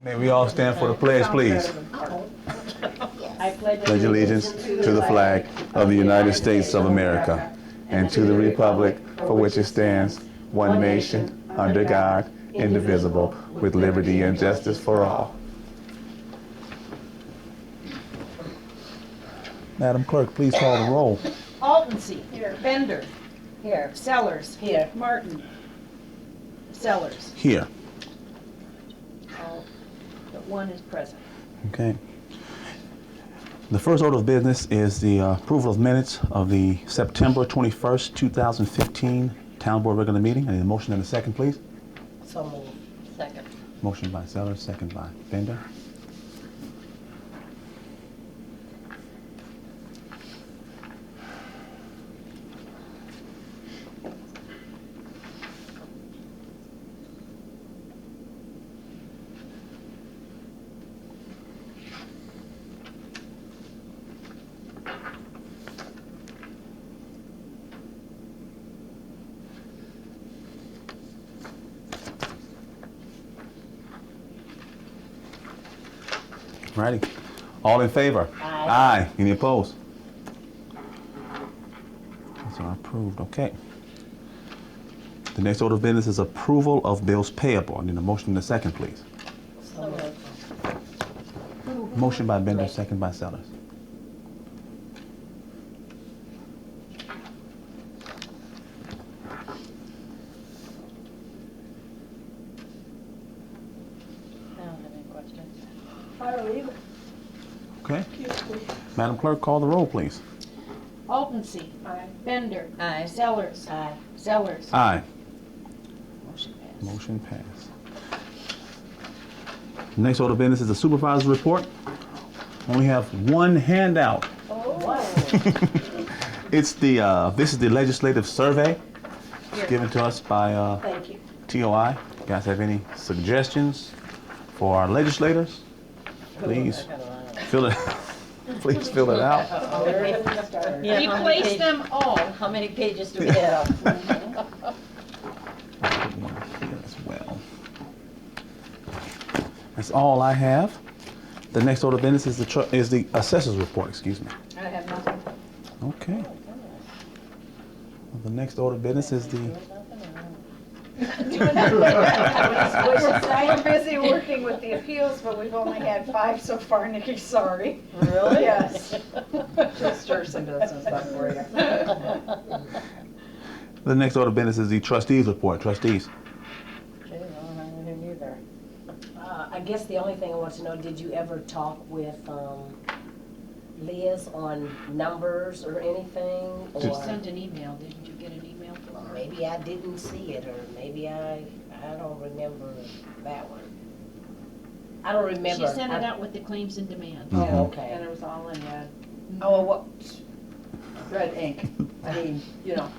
May we all stand for the pledge, please. I Pledge allegiance to the flag of the United States of America and to the republic for which it stands, one nation, under God, indivisible, with liberty and justice for all. Madam Clerk, please call the roll. Altensi. Here. Bender. Here. Sellers. Here. Martin. Sellers. Here. All but one is present. Okay. The first order of business is the approval of minutes of the September 21st, 2015 Town Board regular meeting. I need a motion and a second, please. So moved. Second. Motion by Sellers, second by Bender. Righty. All in favor? Aye. Aye. Any opposed? These are approved. Okay. The next order of business is approval of bills payable. I need a motion and a second, please. So moved. Motion by Bender, second by Sellers. I don't have any questions. I don't either. Okay. Madam Clerk, call the roll, please. Altensi. Aye. Bender. Aye. Sellers. Aye. Sellers. Aye. Motion passed. Motion passed. Next order of business is the supervisor's report. Only have one handout. It's the this is the legislative survey given to us by Thank you. TOI. You guys have any suggestions for our legislators? Please fill it. Please fill it out. Yeah, how many Replace page- them all. How many pages do we have? Put one here as well. That's all I have. The next order of business is the assessor's report. Excuse me. I have nothing. Okay. The next order of business is the. We're busy working with the appeals, but we've only had 5 so far, Nikki, sorry. Really? Yes. Just stir some business up for you. The next order of business is the trustees' report. Trustees. Gee, I don't have anything either. I guess the only thing I want to know, did you ever talk with Liz on numbers or anything? She Or sent an email. Didn't you get an email from her? maybe I didn't see it, or maybe I don't remember that one. I don't remember. She sent it out with the claims and demands. Mhm. Oh, okay. And it was all in red. Oh, what? Red ink. I mean,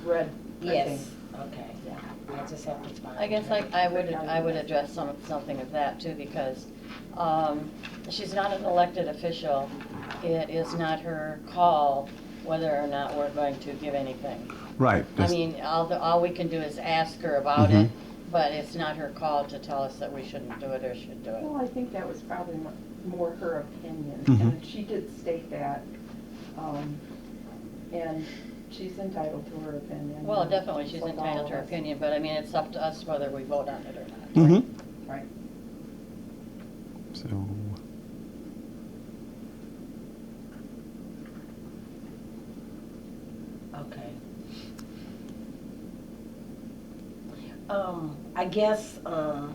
red. Yes. Okay. Yeah. I just have to find. I guess I would address something of that too, because she's not an elected official. It is not her call whether or not we're going to give anything. Right. I mean, all we can do is ask her about it, but it's not her call to tell us that we shouldn't do it or should do it. Well, I think that was probably more her opinion, Mhm. and she did state that. And she's entitled to her opinion. Well, definitely, she's Like all entitled to her of us. opinion, but I mean, it's up to us whether we vote on it or not. Mm-hmm. Right. So. Okay. I guess, I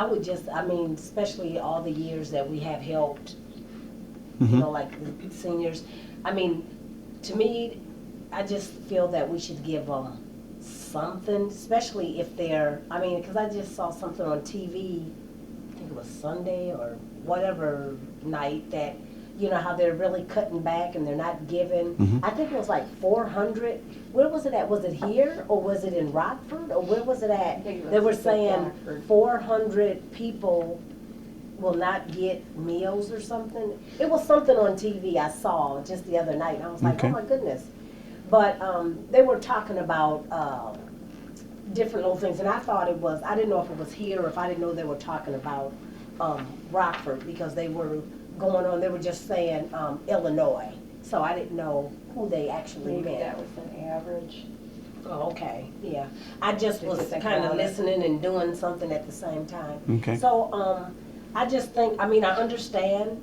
would just, especially all the years that we have helped, like the seniors. To me, I just feel that we should give them something, especially if they're, because I just saw something on TV, I think it was Sunday or whatever night, that, how they're really cutting back and they're not giving. Mhm. I think it was like 400. Where was it at? Was it here or was it in Rockford or where was it at? They were saying 400 people will not get meals or something. It was something on TV I saw just the other night, and I was like, Okay. oh my goodness. But they were talking about different little things, and I thought it was, I didn't know if it was here or if I didn't know they were talking about Rockford, because they were going on, they were just saying Illinois, so I didn't know who they actually Maybe meant. that was an average. Oh, okay, yeah. I just Did was you think kind of about it? listening and doing something at the same time. Okay. So, I just think, I mean, I understand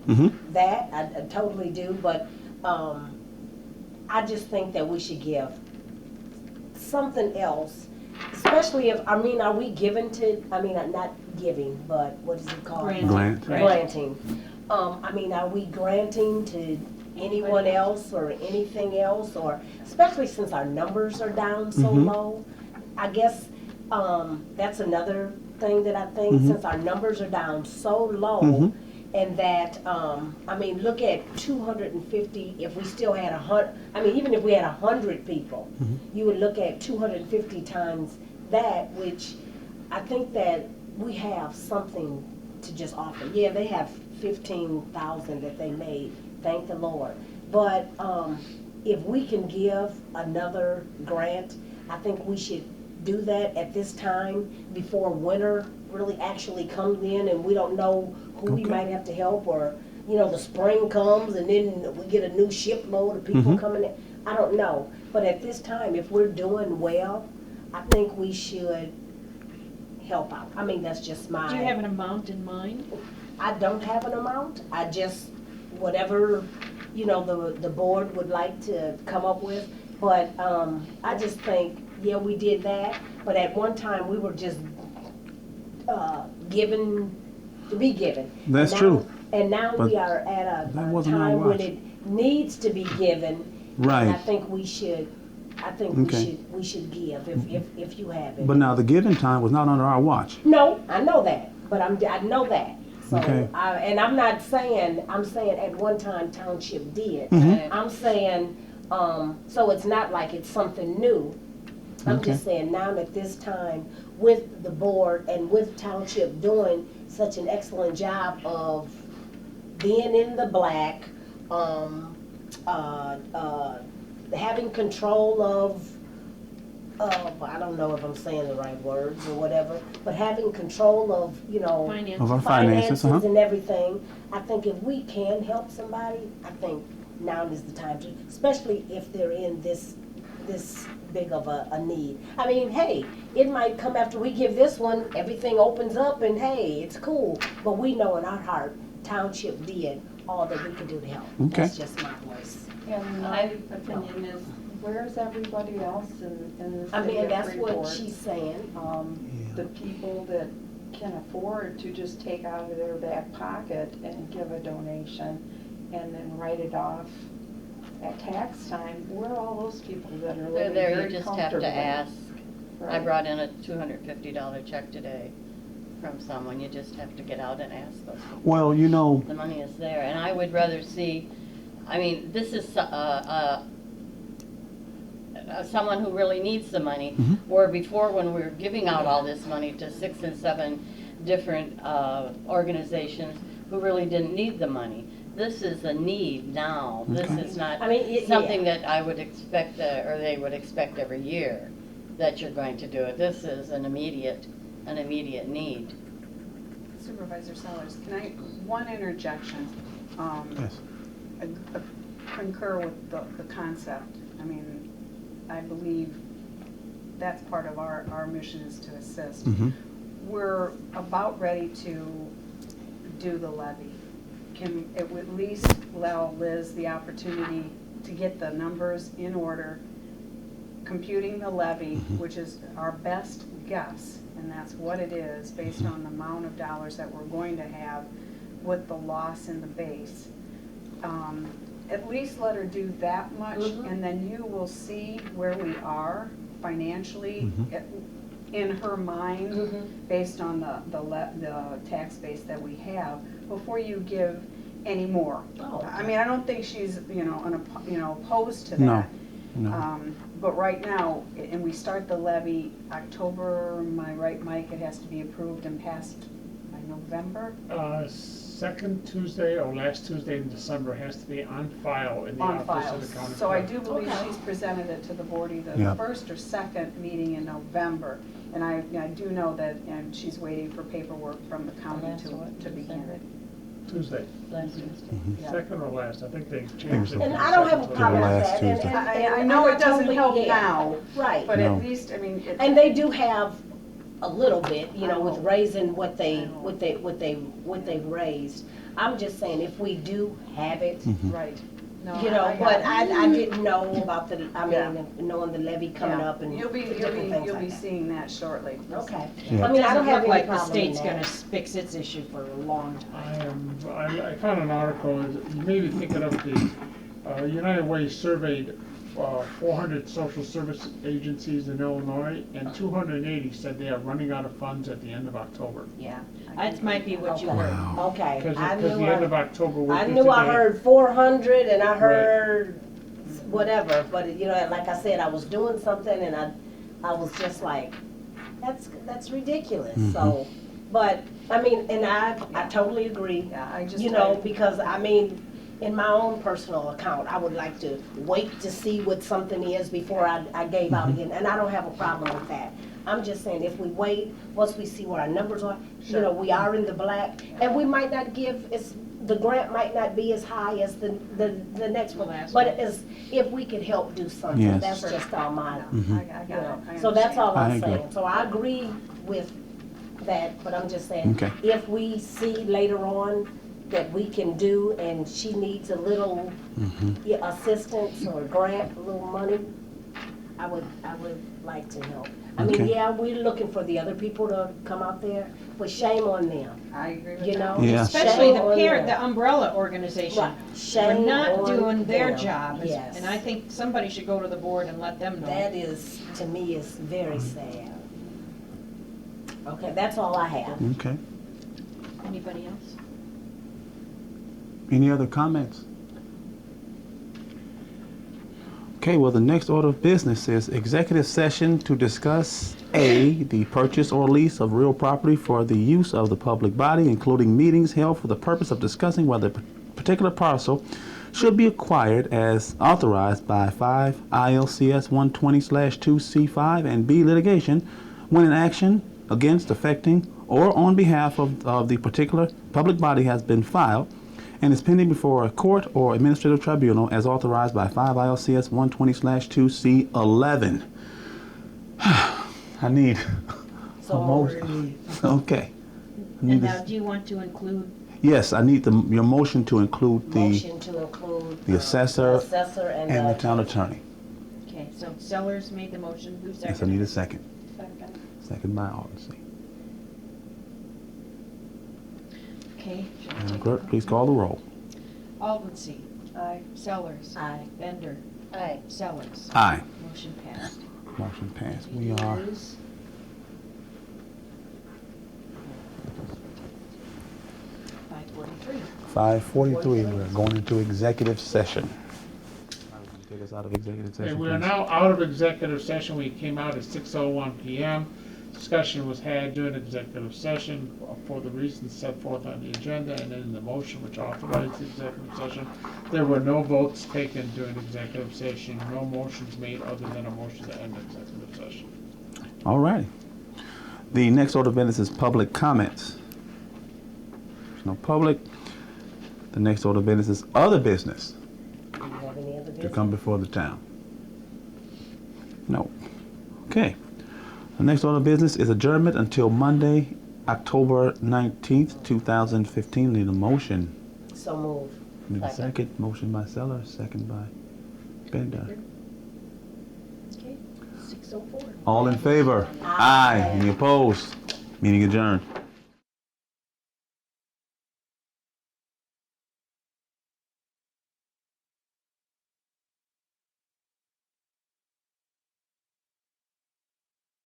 that, I totally do, but, I just think that we should give something else, especially if, I mean, are we giving to, I mean, not giving, but what is it called? Granting. Grant. Granting. I mean, are we granting to anyone else or anything else, or, especially since our numbers are down so low? I guess, that's another thing that I think, since our numbers are down so low, and that, I mean, look at 250, if we still had I mean, even if we had 100 people, you would look at 250 times that, which I think that we have something to just offer. Yeah, they have 15,000 that they made, thank the Lord. But if we can give another grant, I think we should do that at this time before winter really actually comes in and we don't know who we might have to help, or, you know, the spring comes and then we get a new shipload of people coming in. I don't know. But at this time, if we're doing well, I think we should help out. I mean, that's just my... Do you have an amount in mind? I don't have an amount. I just, whatever, you know, the board would like to come up with. But I just think, yeah, we did that. But at one time, we were just given to be given. That's And now- true. And now But we are at a that wasn't our time when watch. it needs to be given. Right. And I think we should, Okay. we should give if you have it. But now the giving time was not under our watch. No, I know that, but I know that. So, Okay. and I'm not saying, I'm saying at one time Township did. Mm-hmm. I'm saying, so it's not like it's something new. I'm Okay. just saying now at this time, with the board and with Township doing such an excellent job of being in the black, having control of, I don't know if I'm saying the right words or whatever, but having control of, you know, Finance. Of our finances, and everything. I think if we can help somebody, I think now is the time to, especially if they're in this big of a need. I mean, hey, it might come after we give this one, everything opens up and hey, it's cool. But we know in our heart, Township did all that we could do to help. Okay. That's just my voice. And my opinion is, where's everybody else in the I city mean, of that's what Freeport? she's saying. The people that can afford to just take out of their back pocket and give a donation and then write it off at tax time, where are all those people that are They're living there, very you just have to comfortably? ask. I Right. brought in a $250 check today from someone, you just have to get out and ask those people. Well, you know, The money is there, and I would rather see, I mean, this is someone who really needs the money, where before when we were giving out all this money to 6 and 7 different organizations who really didn't need the money. This is a need now. This Okay. is not I mean, something that I would expect, or they would expect every year that you're going to do it. This is an immediate need. Supervisor Sellers, can I, one interjection? yes. I concur with the concept. I mean, I believe that's part of our mission is to assist. Mm-hmm. We're about ready to do the levy. Can it would at least allow Liz the opportunity to get the numbers in order, computing the levy, which is our best guess, and that's what it is based on the amount of dollars that we're going to have with the loss in the base. At least let her do that much, and then you will see where we are financially in her mind, based on the tax base that we have, before you give any more. Oh, okay. I mean, I don't think she's, opposed to that. No, no. But right now, and we start the levy October, am I right, Mike? It has to be approved and passed by November? second Tuesday or last Tuesday in December has to be on file in the On office file. of the county So I clerk. do believe Okay. she's presented it to the board either Yeah. the first or second meeting in November. And I do know that, and she's waiting for paperwork from the county Last what, to begin December? it. Tuesday, Last Tuesday. Yeah. second or last, I think they changed it. so. And I don't have a from problem with last that. And- Tuesday. and- I know it doesn't totally- help yeah. now, Right. but No. at least, I mean, it. And they do have a little bit, you know, I with know. raising what I they, know. what they've raised. I'm just saying, if we do have it, Right. No, you know, I got but it. I didn't know about the, I Yeah. mean, knowing the levy coming Yeah. up and You'll be different things you'll like be that. seeing that shortly. Okay. Yeah. I mean, I don't Doesn't have look any like the problem in state's gonna that. fix its issue for a long time. I found an article, you may be thinking of the United Way surveyed 400 social service agencies in Illinois, and 280 said they are running out of funds at the end of October. Yeah. That might be what you Okay. heard. Wow. Okay, Because I the knew end of I, October would I be knew I today. heard 400 and I Right. heard whatever, but you know, like I said, I was doing something and I was just like, that's ridiculous, so, but, I mean, and I totally agree. Yeah, I just. You know, because I mean, in my own personal account, I would like to wait to see what something is before I gave out again, and I don't have a problem with that. I'm just saying, if we wait, once we see what our numbers are, you know, we are in the black, and we might not give, the grant might not be as high as the next one, last but one. if we could help do something, Yes. that's just all mine. I You got know, it. I so that's understand. all I I'm agree. saying. So I agree with that, but I'm just saying, Okay. if we see later on that we can do and she needs a little yeah, assistance or grant, a little money, I would like to help. I mean, Okay. yeah, we're looking for the other people to come out there, but shame on them, I agree with you that. know? Yeah. Especially the Shame on parent, them. the umbrella organization. Right. They're Shame not on doing their them. job. Yes. And I think somebody should go to the board and let them know. That is, to me, is very sad. Okay, that's all I have. Okay. Anybody else? Any other comments? Okay, well, the next order of business is executive session to discuss A, the purchase or lease of real property for the use of the public body, including meetings held for the purpose of discussing whether a particular parcel should be acquired as authorized by 5 ILCS 120/2C5, and B, litigation when an action against, affecting, or on behalf of the particular public body has been filed and is pending before a court or administrative tribunal as authorized by 5 ILCS 120/2C11. I need a So motion. Okay. I need And to- now, do you want to include, Yes, I need your motion to include the motion to include the assessor and and the town attorney. okay, so Sellers made the motion, who Yes, I seconded? need a second. Second by Alden. Okay. Madam Clerk, please call the roll. Alden C. Aye. Sellers. Aye. Bender. Aye. Sellers. Aye. Motion passed. Motion passed. We are 5:43. 5:43. We're going into executive session. Take us out of executive Okay, session. we are please. now out of executive session. We came out at 6:01 PM. Discussion was had during executive session for the reasons set forth on the agenda and in the motion which authorized the executive session. There were no votes taken during executive session, no motions made other than a motion to end executive session. All right. The next order of business is public comments. There's no public. The next order of business is other business Do you have any other to business? come before the town. No. Okay. The next order of business is adjournment until Monday, October 19th, 2015. Need a motion. So move. Need a Second. second. Motion by Sellers, second by Bender. Okay, 6:04. All in favor? Aye. Any opposed? Meeting adjourned.